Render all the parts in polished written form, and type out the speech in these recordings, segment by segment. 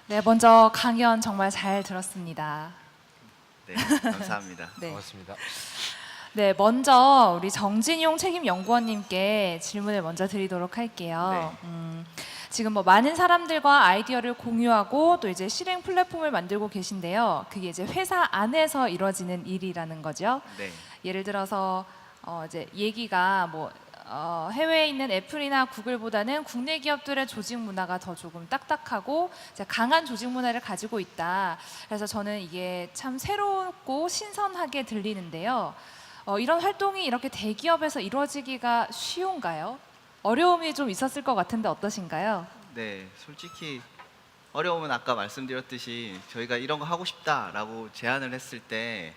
네, 먼저 강연 정말 잘 들었습니다. 네, 감사합니다. 네. 고맙습니다. 네, 먼저 우리 정진용 책임연구원님께 질문을 먼저 드리도록 할게요. 지금 뭐 많은 사람들과 아이디어를 공유하고 또 이제 실행 플랫폼을 만들고 계신데요. 그게 이제 회사 안에서 이루어지는 일이라는 거죠. 네, 예를 들어서 이제 얘기가 뭐 해외에 있는 애플이나 구글보다는 국내 기업들의 조직 문화가 더 조금 딱딱하고 이제 강한 조직 문화를 가지고 있다. 그래서 저는 이게 참 새롭고 신선하게 들리는데요. 이런 활동이 이렇게 대기업에서 이루어지기가 쉬운가요? 어려움이 좀 있었을 것 같은데 어떠신가요? 네, 솔직히 어려움은 아까 말씀드렸듯이 저희가 이런 거 하고 싶다라고 제안을 했을 때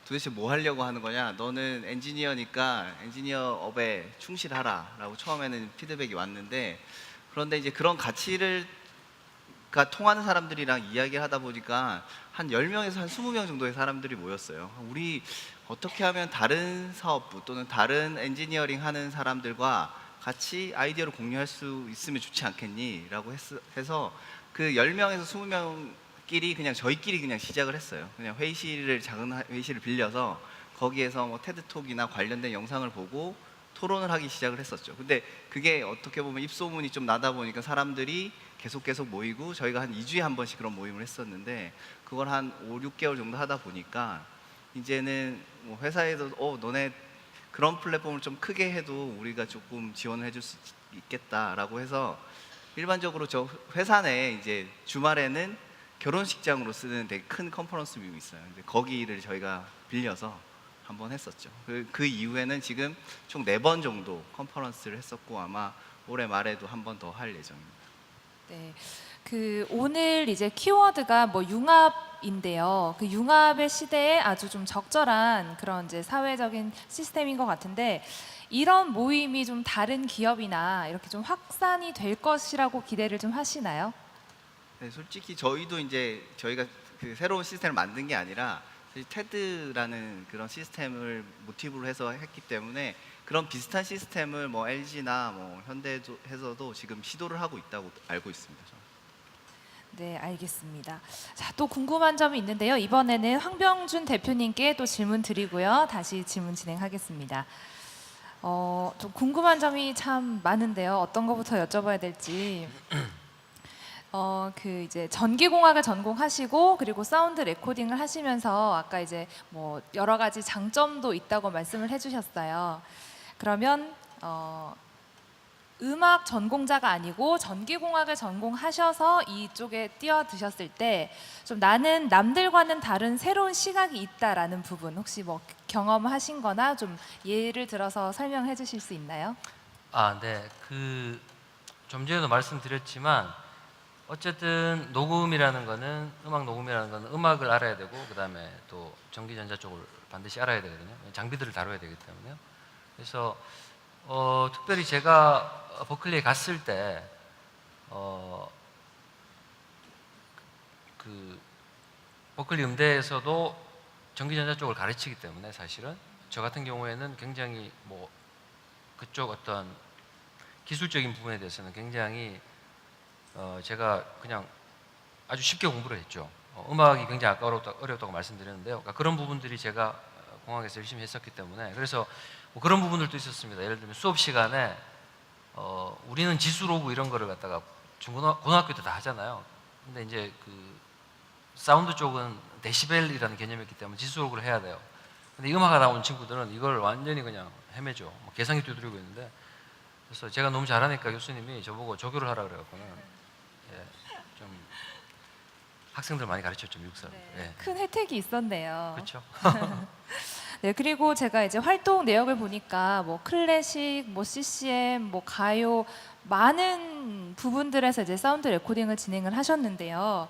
도대체 뭐 하려고 하는 거냐? 너는 엔지니어니까 엔지니어업에 충실하라라고 처음에는 피드백이 왔는데 그런데 이제 그런 가치를 통하는 사람들이랑 이야기를 하다 보니까 한 10명에서 한 20명 정도의 사람들이 모였어요. 우리 어떻게 하면 다른 사업부 또는 다른 엔지니어링 하는 사람들과 같이 아이디어를 공유할 수 있으면 좋지 않겠니? 라고 해서 그 10명에서 20명끼리 그냥 저희끼리 그냥 시작을 했어요. 그냥 작은 회의실을 빌려서 거기에서 뭐 테드톡이나 관련된 영상을 보고 토론을 하기 시작을 했었죠. 근데 그게 어떻게 보면 입소문이 좀 나다 보니까 사람들이 계속 모이고 저희가 한 2주에 한 번씩 그런 모임을 했었는데 그걸 한 5, 6개월 정도 하다 보니까 이제는 뭐 회사에서 너네 그런 플랫폼을 좀 크게 해도 우리가 조금 지원을 해줄 수 있겠다라고 해서 일반적으로 저 회사 내에 이제 주말에는 결혼식장으로 쓰는 되게 큰 컨퍼런스 룸이 있어요. 근데 거기를 저희가 빌려서 한번 했었죠. 그 이후에는 지금 총 4번 정도 컨퍼런스를 했었고 아마 올해 말에도 한 번 더 할 예정입니다. 네, 그 오늘 이제 키워드가 뭐 융합인데요. 그 융합의 시대에 아주 좀 적절한 그런 이제 사회적인 시스템인 것 같은데 이런 모임이 좀 다른 기업이나 이렇게 좀 확산이 될 것이라고 기대를 좀 하시나요? 네, 솔직히 저희도 이제 저희가 그 새로운 시스템을 만든 게 아니라 테드라는 그런 시스템을 모티브로 해서 했기 때문에 그런 비슷한 시스템을 뭐 LG나 뭐 현대에서도 지금 시도를 하고 있다고 알고 있습니다. 저는. 네, 알겠습니다. 자, 또 궁금한 점이 있는데요. 이번에는 황병준 대표님께 또 질문 드리고요. 다시 질문 진행하겠습니다. 좀 궁금한 점이 참 많은데요. 어떤 것부터 여쭤봐야 될지. 그 이제 전기공학을 전공하시고 그리고 사운드 레코딩을 하시면서 아까 이제 뭐 여러 가지 장점도 있다고 말씀을 해주셨어요. 그러면 음악 전공자가 아니고 전기공학을 전공하셔서 이쪽에 뛰어드셨을 때 좀 나는 남들과는 다른 새로운 시각이 있다라는 부분 혹시 뭐 경험하신 거나 좀 예를 들어서 설명해 주실 수 있나요? 네. 좀 전에도 말씀드렸지만 어쨌든 녹음이라는 거는 음악을 알아야 되고 그다음에 또 전기전자 쪽을 반드시 알아야 되거든요. 장비들을 다뤄야 되기 때문에요. 그래서 특별히 제가 버클리에 갔을 때 그 버클리 음대에서도 전기전자 쪽을 가르치기 때문에 사실은 저 같은 경우에는 굉장히 뭐 그쪽 어떤 기술적인 부분에 대해서는 굉장히 제가 그냥 아주 쉽게 공부를 했죠. 음악이 굉장히 아까 어렵다고 말씀드렸는데요. 그러니까 그런 부분들이 제가 공학에서 열심히 했었기 때문에 그래서 뭐 그런 부분들도 있었습니다. 예를 들면 수업 시간에 우리는 지수로그 이런 거를 갖다가 고등학교 때 다 하잖아요. 근데 이제 그 사운드 쪽은 데시벨이라는 개념이기 때문에 지수로그를 해야 돼요. 근데 음악가 나온 친구들은 이걸 완전히 그냥 헤매죠. 뭐 계산기 두드리고 있는데 그래서 제가 너무 잘하니까 교수님이 저보고 조교를 하라 그래갖고는 좀 학생들 많이 가르쳤죠, 미국 사람. 네, 큰 혜택이 있었네요. 그렇죠. 네, 그리고 제가 이제 활동 내역을 보니까 뭐 클래식, 뭐 CCM, 뭐 가요 많은 부분들에서 이제 사운드 레코딩을 진행을 하셨는데요.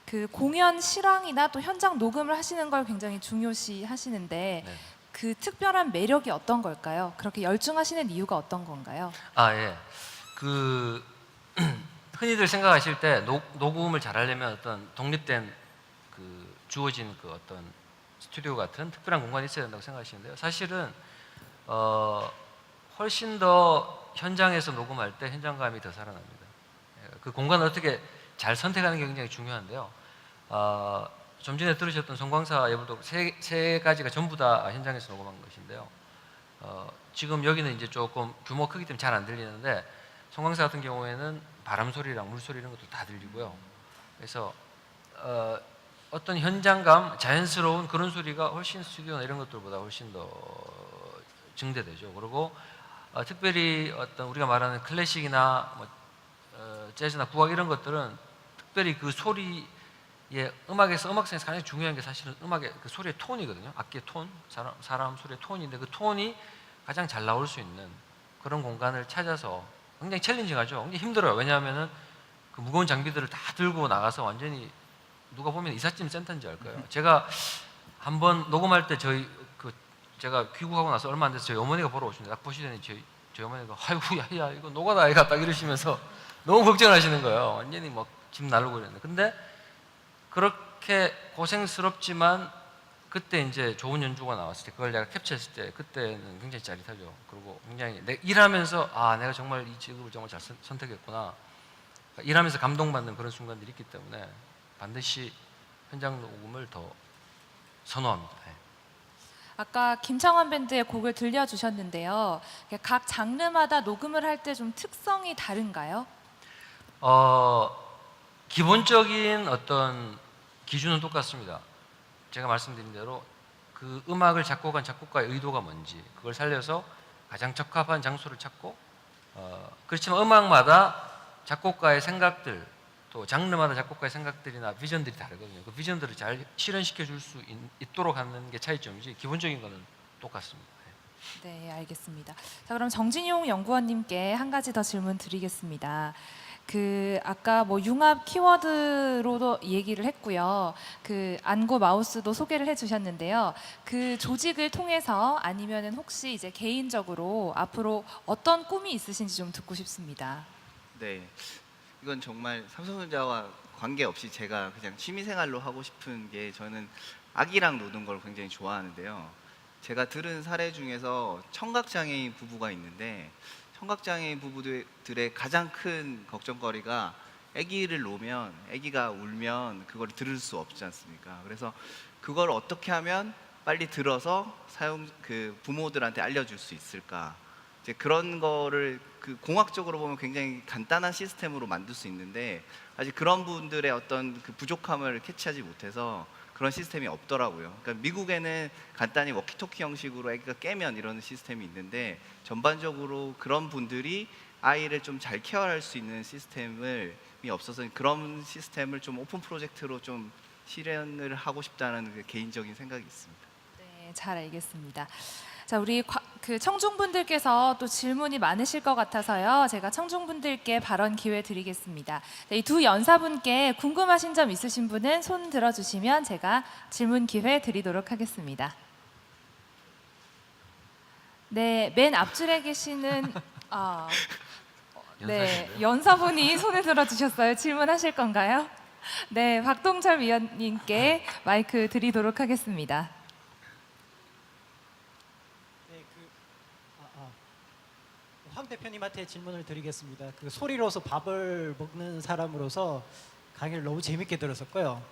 그 공연 실황이나 또 현장 녹음을 하시는 걸 굉장히 중요시 하시는데 네. 그 특별한 매력이 어떤 걸까요? 그렇게 열중하시는 이유가 어떤 건가요? 예. 흔히들 생각하실 때 녹음을 잘하려면 어떤 독립된 주어진 어떤 스튜디오 같은 특별한 공간이 있어야 된다고 생각하시는데요. 사실은 훨씬 더 현장에서 녹음할 때 현장감이 더 살아납니다. 그 공간을 어떻게 잘 선택하는 게 굉장히 중요한데요. 좀 전에 들으셨던 송광사 예불도 세 가지가 전부 다 현장에서 녹음한 것인데요. 지금 여기는 이제 조금 규모 크기 때문에 잘 안 들리는데 송광사 같은 경우에는 바람 소리랑 물 소리 이런 것도 다 들리고요. 그래서 어떤 현장감, 자연스러운 그런 소리가 훨씬 스튜디오나 이런 것들보다 훨씬 더 증대되죠. 그리고 특별히 어떤 우리가 말하는 클래식이나 뭐, 재즈나 국악 이런 것들은 특별히 그 소리의 음악에서 음악성에서 가장 중요한 게 사실은 음악의 그 소리의 톤이거든요. 악기의 톤, 사람 소리의 톤인데 그 톤이 가장 잘 나올 수 있는 그런 공간을 찾아서 굉장히 챌린징하죠. 굉장히 힘들어요. 왜냐하면은 그 무거운 장비들을 다 들고 나가서 완전히 누가 보면 이삿짐 센터인지 알 거예요. 제가 한번 녹음할 때 제가 귀국하고 나서 얼마 안 돼서 저희 어머니가 보러 오시는데 딱 보시더니 저희 어머니가 아이고 야야 이거 노가다 아이가 딱 이러시면서 너무 걱정하시는 거예요. 완전히 막 짐 나르고 이랬는데 근데 그렇게 고생스럽지만 그때 이제 좋은 연주가 나왔을 때 그걸 내가 캡처했을 때 그때는 굉장히 짜릿하죠. 그리고 굉장히 일하면서 내가 정말 이 직업을 정말 잘 선택했구나. 일하면서 감동받는 그런 순간들이 있기 때문에 반드시 현장 녹음을 더 선호합니다. 네. 아까 김창완 밴드의 곡을 들려주셨는데요. 각 장르마다 녹음을 할 때 좀 특성이 다른가요? 기본적인 어떤 기준은 똑같습니다. 제가 말씀드린 대로 그 음악을 작곡한 작곡가의 의도가 뭔지 그걸 살려서 가장 적합한 장소를 찾고 그렇지만 음악마다 작곡가의 생각들 또 장르마다 작곡가의 생각들이나 비전들이 다르거든요. 그 비전들을 잘 실현시켜 줄 수 있도록 하는 게 차이점이지 기본적인 거는 똑같습니다. 네, 알겠습니다. 자, 그럼 정진용 연구원님께 한 가지 더 질문 드리겠습니다. 아까 뭐 융합 키워드로도 얘기를 했고요. 안고 마우스도 소개를 해주셨는데요. 그 조직을 통해서 아니면은 혹시 이제 개인적으로 앞으로 어떤 꿈이 있으신지 좀 듣고 싶습니다. 네, 이건 정말 삼성전자와 관계없이 제가 그냥 취미생활로 하고 싶은 게 저는 아기랑 노는 걸 굉장히 좋아하는데요. 제가 들은 사례 중에서 청각장애인 부부가 있는데 청각장애인 부부들의 가장 큰 걱정거리가 아기를 놓으면 아기가 울면 그걸 들을 수 없지 않습니까? 그래서 그걸 어떻게 하면 빨리 들어서 부모들한테 알려줄 수 있을까? 이제 그런 거를 공학적으로 보면 굉장히 간단한 시스템으로 만들 수 있는데 아직 그런 분들의 어떤 그 부족함을 캐치하지 못해서 그런 시스템이 없더라고요. 그러니까 미국에는 간단히 워키토키 형식으로 아기가 깨면 이런 시스템이 있는데 전반적으로 그런 분들이 아이를 좀 잘 케어할 수 있는 시스템이 없어서 그런 시스템을 좀 오픈 프로젝트로 좀 실현을 하고 싶다는 개인적인 생각이 있습니다. 네, 잘 알겠습니다. 자, 우리 청중분들께서 또 질문이 많으실 것 같아서요. 제가 청중분들께 발언 기회 드리겠습니다. 이 두 연사분께 궁금하신 점 있으신 분은 손 들어주시면 제가 질문 기회 드리도록 하겠습니다. 네, 맨 앞줄에 계시는 네, 연사분이 손을 들어주셨어요. 질문하실 건가요? 네, 박동철 위원님께 마이크 드리도록 하겠습니다. 황 대표님한테 질문을 드리겠습니다. 소리로서 밥을 먹는 사람으로서 강의를 너무 재밌게 들었었고요.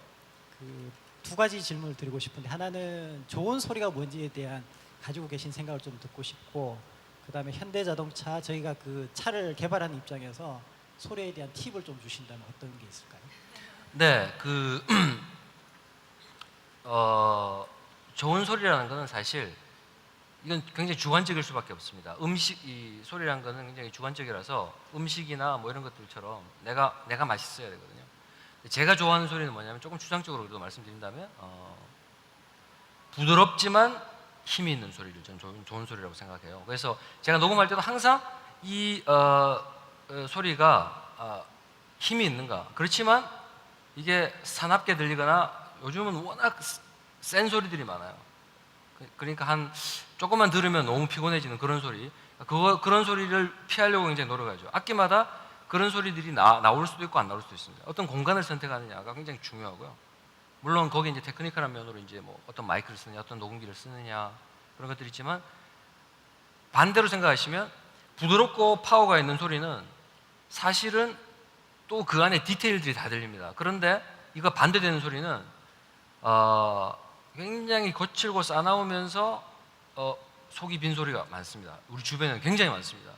두 가지 질문을 드리고 싶은데 하나는 좋은 소리가 뭔지에 대한 가지고 계신 생각을 좀 듣고 싶고 그다음에 현대자동차 저희가 차를 개발하는 입장에서 소리에 대한 팁을 좀 주신다면 어떤 게 있을까요? 네, 좋은 소리라는 것은 사실 이건 굉장히 주관적일 수밖에 없습니다. 이 소리라는 것은 굉장히 주관적이라서 음식이나 뭐 이런 것들처럼 내가 맛있어야 되거든요. 제가 좋아하는 소리는 뭐냐면 조금 추상적으로 그래도 말씀드린다면 부드럽지만 힘이 있는 소리를 저는 좋은 소리라고 생각해요. 그래서 제가 녹음할 때도 항상 이 소리가 힘이 있는가. 그렇지만 이게 사납게 들리거나 요즘은 워낙 센 소리들이 많아요. 그러니까 조금만 들으면 너무 피곤해지는 그런 소리. 그런 소리를 피하려고 굉장히 노력하죠. 악기마다 그런 소리들이 나올 수도 있고 안 나올 수도 있습니다. 어떤 공간을 선택하느냐가 굉장히 중요하고요. 물론 거기 이제 테크니컬한 면으로 이제 뭐 어떤 마이크를 쓰느냐, 어떤 녹음기를 쓰느냐 그런 것들이 있지만 반대로 생각하시면 부드럽고 파워가 있는 소리는 사실은 또 그 안에 디테일들이 다 들립니다. 그런데 이거 반대되는 소리는 굉장히 거칠고 싸나우면서 속이 빈 소리가 많습니다. 우리 주변에는 굉장히 많습니다.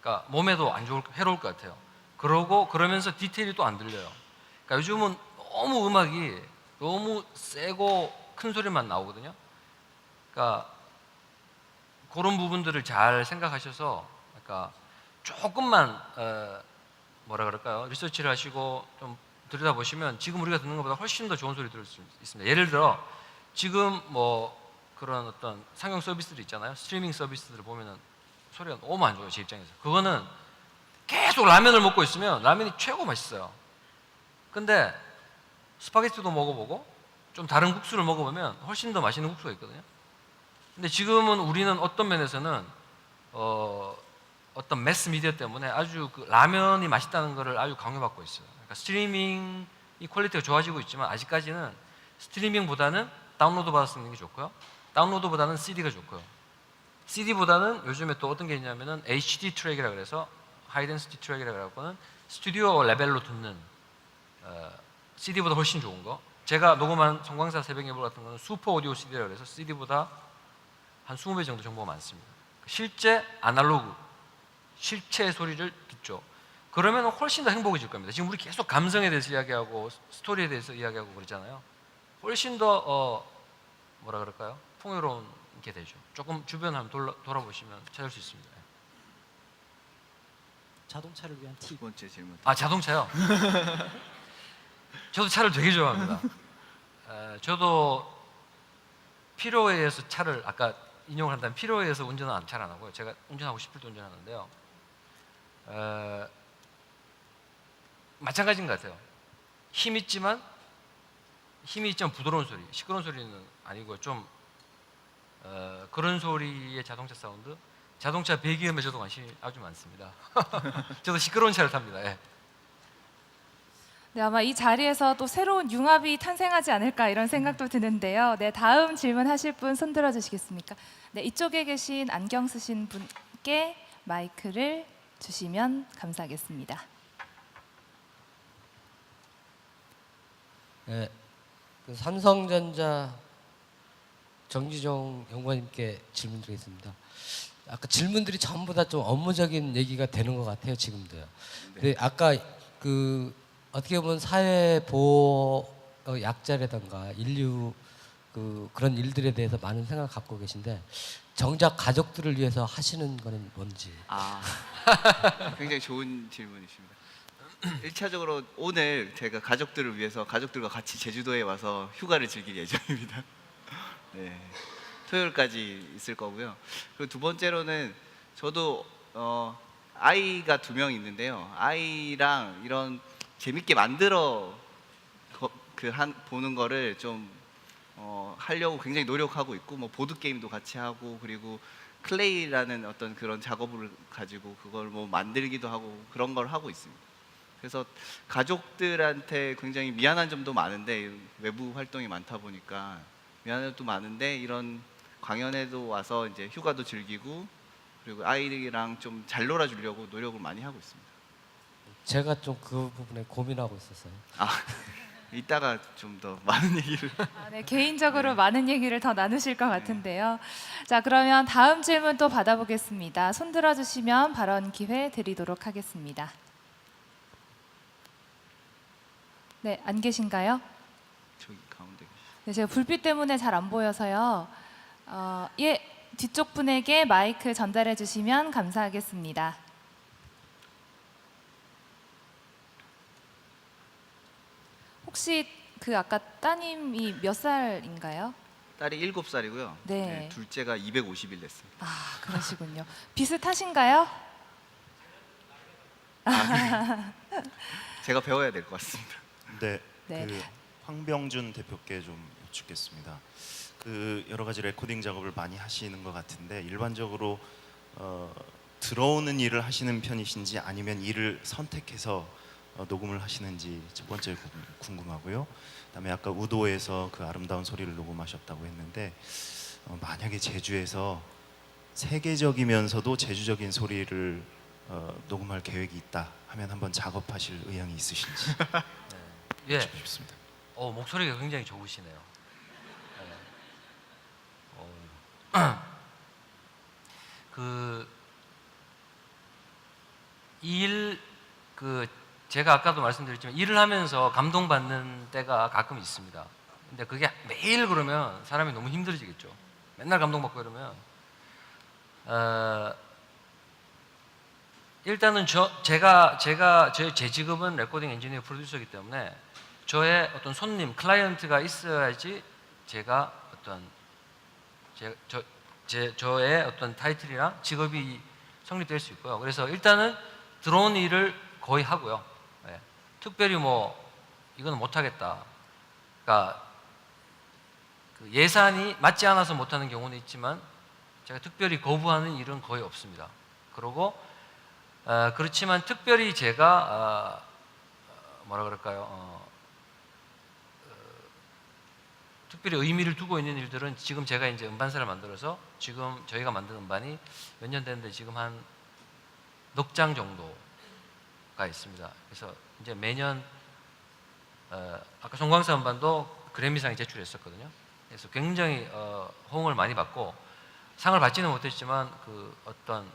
그러니까 몸에도 안 좋을, 해로울 것 같아요. 그러면서 디테일이 또 안 들려요. 그러니까 요즘은 너무 음악이 너무 세고 큰 소리만 나오거든요. 그러니까 그런 부분들을 잘 생각하셔서, 그러니까 조금만 뭐라 그럴까요? 리서치를 하시고 좀 들여다보시면 지금 우리가 듣는 것보다 훨씬 더 좋은 소리 들을 수 있습니다. 예를 들어 지금 뭐 그런 어떤 상용 서비스들 있잖아요. 스트리밍 서비스들을 보면은 소리가 너무 안 좋아요. 제 입장에서. 그거는 계속 라면을 먹고 있으면 라면이 최고 맛있어요. 근데 스파게티도 먹어보고 좀 다른 국수를 먹어보면 훨씬 더 맛있는 국수가 있거든요. 근데 지금은 우리는 어떤 면에서는 어떤 매스 미디어 때문에 아주 그 라면이 맛있다는 것을 아주 강요받고 있어요. 그러니까 스트리밍이 퀄리티가 좋아지고 있지만 아직까지는 스트리밍보다는 다운로드 받아서 듣는 게 좋고요. 다운로드보다는 CD가 좋고요. CD보다는 요즘에 또 어떤 게 있냐면은 HD 트랙이라 그래서 하이 덴시티 트랙이라 그래갖고는 스튜디오 레벨로 듣는 CD보다 훨씬 좋은 거. 제가 녹음한 성광사 새벽 예보 같은 거는 슈퍼 오디오 CD라 그래서 CD보다 한 20배 정도 정보가 많습니다. 실제 아날로그 실체 소리를 듣죠. 그러면 훨씬 더 행복해질 겁니다. 지금 우리 계속 감성에 대해서 이야기하고 스토리에 대해서 이야기하고 그러잖아요. 훨씬 더 뭐라 그럴까요? 풍요로운 게 되죠. 조금 주변 한번 돌아보시면 찾을 수 있습니다. 자동차를 위한 두 팁. 번째 질문. 아, 자동차요? 저도 차를 되게 좋아합니다. 저도 필요에 의해서 차를 아까 인용을 한다면 필요에 의해서 운전은 잘 안 하고요. 제가 운전하고 싶을 때 운전하는데요. 마찬가지인 것 같아요. 힘이 있지만 부드러운 소리, 시끄러운 소리는 아니고요. 좀 그런 소리의 자동차 사운드, 자동차 배기음에 저도 관심이 아주 많습니다. 저도 시끄러운 차를 탑니다. 예. 네, 아마 이 자리에서 또 새로운 융합이 탄생하지 않을까 이런 생각도 드는데요. 네, 다음 질문하실 분 손 들어 주시겠습니까? 네, 이쪽에 계신 안경 쓰신 분께 마이크를 주시면 감사하겠습니다. 네, 그 삼성전자 정지종 연구원님께 질문드리겠습니다. 아까 질문들이 전부 다 좀 업무적인 얘기가 되는 것 같아요, 지금도요. 근데 아까 그 어떻게 보면 사회 보호 약자라든가 인류 그런 일들에 대해서 많은 생각을 갖고 계신데 정작 가족들을 위해서 하시는 거는 뭔지. 굉장히 좋은 질문이십니다. 1차적으로 오늘 제가 가족들을 위해서 가족들과 같이 제주도에 와서 휴가를 즐길 예정입니다. 네, 토요일까지 있을 거고요. 그리고 두 번째로는 저도 아이가 2명 있는데요. 아이랑 이런 재밌게 만들어 보는 거를 좀 하려고 굉장히 노력하고 있고, 뭐 보드 게임도 같이 하고, 그리고 클레이라는 어떤 그런 작업을 가지고 그걸 뭐 만들기도 하고 그런 걸 하고 있습니다. 그래서 가족들한테 굉장히 미안한 점도 많은데, 외부 활동이 많다 보니까 미안한 점도 많은데, 이런 강연에도 와서 이제 휴가도 즐기고 그리고 아이랑 좀 잘 놀아주려고 노력을 많이 하고 있습니다. 제가 좀 그 부분에 고민하고 있었어요. 이따가 좀 더 많은 얘기를. 네, 개인적으로 많은 얘기를 더 나누실 것 같은데요. 자, 그러면 다음 질문 또 받아보겠습니다. 손 들어주시면 발언 기회 드리도록 하겠습니다. 네, 안 계신가요? 저기 가운데 계시. 네, 제가 불빛 때문에 잘 안 보여서요. 예, 뒤쪽 분에게 마이크 전달해 주시면 감사하겠습니다. 혹시 그 아까 따님이 몇 살인가요? 딸이 7살이고요. 네. 둘째가 250일 됐습니다. 아, 그러시군요. 비슷하신가요? 제가 배워야 될 것 같습니다. 네, 네. 그 황병준 대표께 좀 여쭙겠습니다. 그 여러 가지 레코딩 작업을 많이 하시는 것 같은데 일반적으로 들어오는 일을 하시는 편이신지 아니면 일을 선택해서 녹음을 하시는지 첫 번째 궁금하고요. 그다음에 아까 우도에서 그 아름다운 소리를 녹음하셨다고 했는데 만약에 제주에서 세계적이면서도 제주적인 소리를 녹음할 계획이 있다 하면 한번 작업하실 의향이 있으신지 예. 여쭙고 싶습니다. 목소리가 굉장히 좋으시네요. 제가 아까도 말씀드렸지만 일을 하면서 감동받는 때가 가끔 있습니다. 근데 그게 매일 그러면 사람이 너무 힘들어지겠죠. 맨날 감동받고 이러면 일단은 제 직업은 레코딩 엔지니어 프로듀서이기 때문에 저의 어떤 손님, 클라이언트가 있어야지 제가 어떤 저의 어떤 타이틀이나 직업이 성립될 수 있고요. 그래서 일단은 들어온 일을 거의 하고요. 예. 특별히 뭐 이거는 못하겠다. 그러니까 그 예산이 맞지 않아서 못하는 경우는 있지만 제가 특별히 거부하는 일은 거의 없습니다. 그리고 그렇지만 특별히 제가 뭐라 그럴까요? 특별히 의미를 두고 있는 일들은 지금 제가 이제 음반사를 만들어서 지금 저희가 만든 음반이 몇 년 됐는데 지금 한 넉 장 정도가 있습니다. 그래서 이제 매년 아까 송광사 음반도 그래미상에 제출했었거든요. 그래서 굉장히 호응을 많이 받고 상을 받지는 못했지만 그 어떤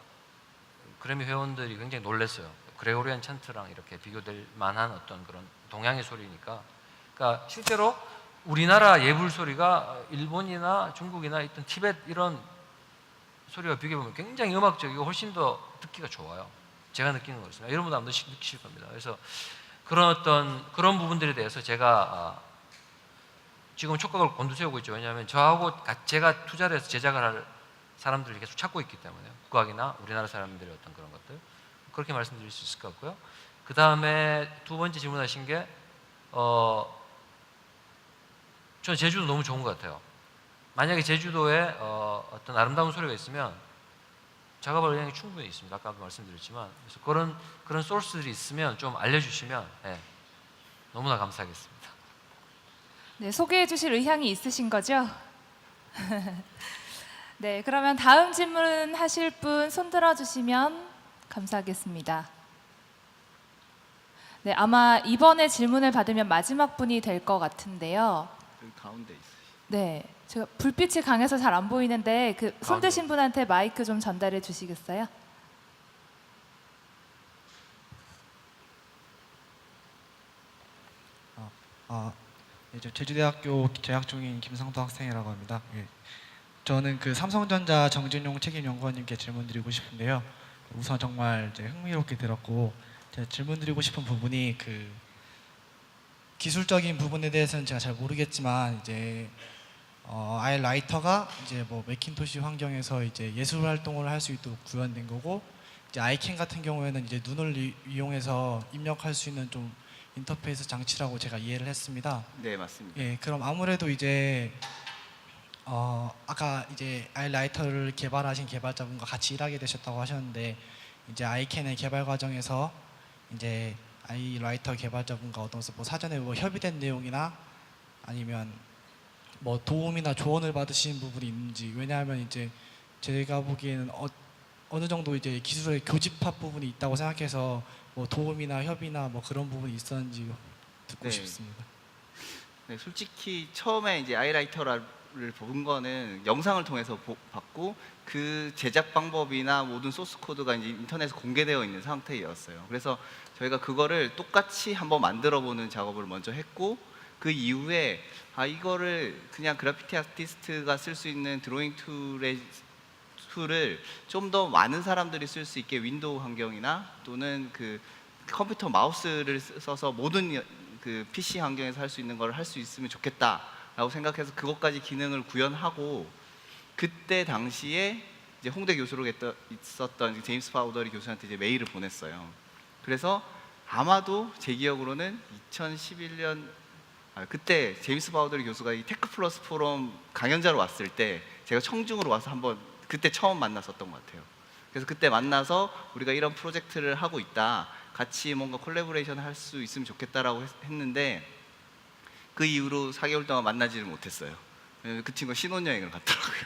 그래미 회원들이 굉장히 놀랐어요. 그레고리안 찬트랑 이렇게 비교될 만한 어떤 그런 동양의 소리니까. 그러니까 실제로 우리나라 예불 소리가 일본이나 중국이나 있던 티벳 이런 소리와 비교해보면 굉장히 음악적이고 훨씬 더 듣기가 좋아요. 제가 느끼는 거였습니다. 여러분도 아마 느끼실 겁니다. 그래서 그런 부분들에 대해서 제가 지금 촉각을 곤두세우고 있죠. 왜냐하면 저하고 제가 투자를 해서 제작을 할 사람들을 계속 찾고 있기 때문에 국악이나 우리나라 사람들의 어떤 그런 것들 그렇게 말씀드릴 수 있을 것 같고요. 그 다음에 두 번째 질문하신 게 저는 제주도 너무 좋은 것 같아요. 만약에 제주도에 어떤 아름다운 소리가 있으면 작업할 의향이 충분히 있습니다. 아까도 말씀드렸지만 그래서 그런 소스들이 있으면 좀 알려주시면 너무나 감사하겠습니다. 네, 소개해 주실 의향이 있으신 거죠? 네, 그러면 다음 질문 하실 분 손들어 주시면 감사하겠습니다. 네, 아마 이번에 질문을 받으면 마지막 분이 될 것 같은데요. 여기 가운데 있으시. 네, 제가 불빛이 강해서 잘 안 보이는데 그 손 가운데. 드신 분한테 마이크 좀 전달해 주시겠어요? 이제 제주대학교 재학 중인 김상도 학생이라고 합니다. 예. 저는 그 삼성전자 정진용 책임연구원님께 질문드리고 싶은데요. 우선 정말 이제 흥미롭게 들었고 제가 질문드리고 싶은 부분이 그 기술적인 부분에 대해서는 제가 잘 모르겠지만 이제 아예 라이터가 이제 뭐 매킨토시 환경에서 이제 예술 활동을 할 수 있도록 구현된 거고 이제 아이캔 같은 경우에는 이제 눈을 이용해서 입력할 수 있는 좀 인터페이스 장치라고 제가 이해를 했습니다. 네, 맞습니다. 예, 그럼 아무래도 이제 아까 이제 아이라이터를 개발하신 개발자분과 같이 일하게 되셨다고 하셨는데 이제 아이캔의 개발 과정에서 이제 아이라이터 개발자분과 어떤 뭐 사전에 뭐 협의된 내용이나 아니면 뭐 도움이나 조언을 받으신 부분이 있는지 왜냐하면 이제 제가 보기에는 어느 정도 이제 기술의 교집합 부분이 있다고 생각해서 뭐 도움이나 협의나 뭐 그런 부분이 있었는지 듣고 네. 싶습니다. 네, 솔직히 처음에 이제 아이라이터를 본 거는 영상을 통해서 봤고 그 제작 방법이나 모든 소스 코드가 이제 인터넷에 공개되어 있는 상태였어요. 그래서 저희가 그거를 똑같이 한번 만들어 보는 작업을 먼저 했고 그 이후에 이거를 그냥 그래피티 아티스트가 쓸 수 있는 드로잉 툴을 좀 더 많은 사람들이 쓸 수 있게 윈도우 환경이나 또는 그 컴퓨터 마우스를 써서 모든 그 PC 환경에서 할 수 있는 걸 할 수 있으면 좋겠다라고 생각해서 그것까지 기능을 구현하고 그때 당시에 이제 홍대 교수로 있었던 제임스 파우더리 교수한테 이제 메일을 보냈어요. 그래서 아마도 제 기억으로는 2011년 그때 제임스 파우더리 교수가 이 테크 플러스 포럼 강연자로 왔을 때 제가 청중으로 와서 한번 그때 처음 만났었던 것 같아요. 그래서 그때 만나서 우리가 이런 프로젝트를 하고 있다. 같이 뭔가 콜라보레이션 할 수 있으면 좋겠다라고 했는데 그 이후로 4개월 동안 만나지를 못했어요. 그 친구가 신혼여행을 갔더라고요.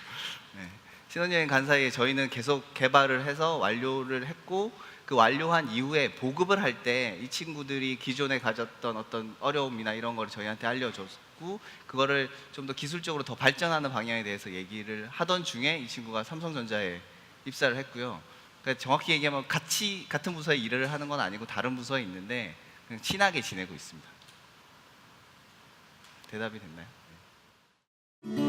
네. 신혼여행 간 사이에 저희는 계속 개발을 해서 완료를 했고 그 완료한 이후에 보급을 할 때 이 친구들이 기존에 가졌던 어떤 어려움이나 이런 거를 저희한테 알려줬고 그거를 좀 더 기술적으로 더 발전하는 방향에 대해서 얘기를 하던 중에 이 친구가 삼성전자에 입사를 했고요. 그러니까 정확히 얘기하면 같은 부서에 일을 하는 건 아니고 다른 부서에 있는데 그냥 친하게 지내고 있습니다. 대답이 됐나요? 네.